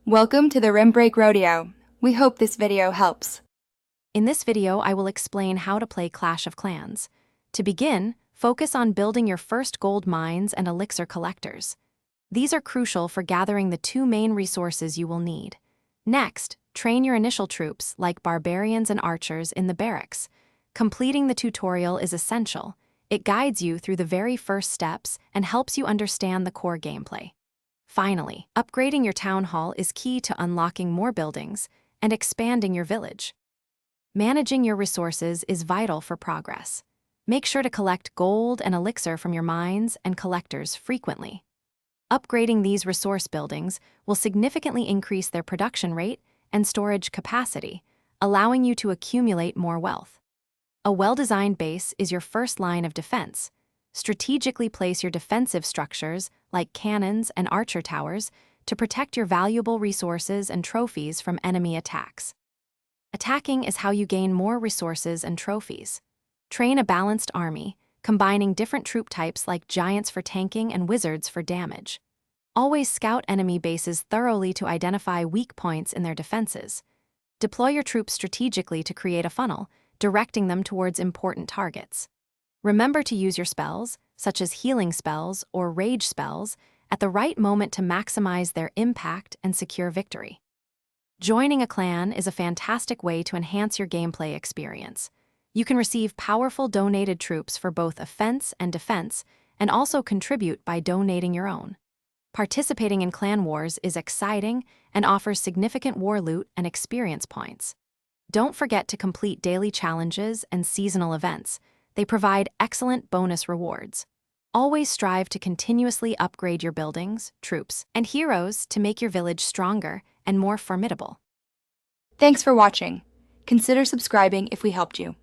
Welcome to the Rim Break Rodeo. We hope this video helps. In this video, I will explain how to play Clash of Clans. To begin, focus on building your first gold mines and elixir collectors. These are crucial for gathering the two main resources you will need. Next, train your initial troops, like barbarians and archers, in the barracks. Completing the tutorial is essential. It guides you through the very first steps and helps you understand the core gameplay. Finally, upgrading your town hall is key to unlocking more buildings and expanding your village. Managing your resources is vital for progress. Make sure to collect gold and elixir from your mines and collectors frequently. Upgrading these resource buildings will significantly increase their production rate and storage capacity, allowing you to accumulate more wealth. A well-designed base is your first line of defense. Strategically place your defensive structures, like cannons and archer towers, to protect your valuable resources and trophies from enemy attacks. Attacking is how you gain more resources and trophies. Train a balanced army, combining different troop types like giants for tanking and wizards for damage. Always scout enemy bases thoroughly to identify weak points in their defenses. Deploy your troops strategically to create a funnel, directing them towards important targets. Remember to use your spells, such as healing spells or rage spells, at the right moment to maximize their impact and secure victory. Joining a clan is a fantastic way to enhance your gameplay experience. You can receive powerful donated troops for both offense and defense, and also contribute by donating your own. Participating in clan wars is exciting and offers significant war loot and experience points. Don't forget to complete daily challenges and seasonal events. They provide excellent bonus rewards. Always strive to continuously upgrade your buildings, troops, and heroes to make your village stronger and more formidable. Thanks for watching. Consider subscribing if we helped you.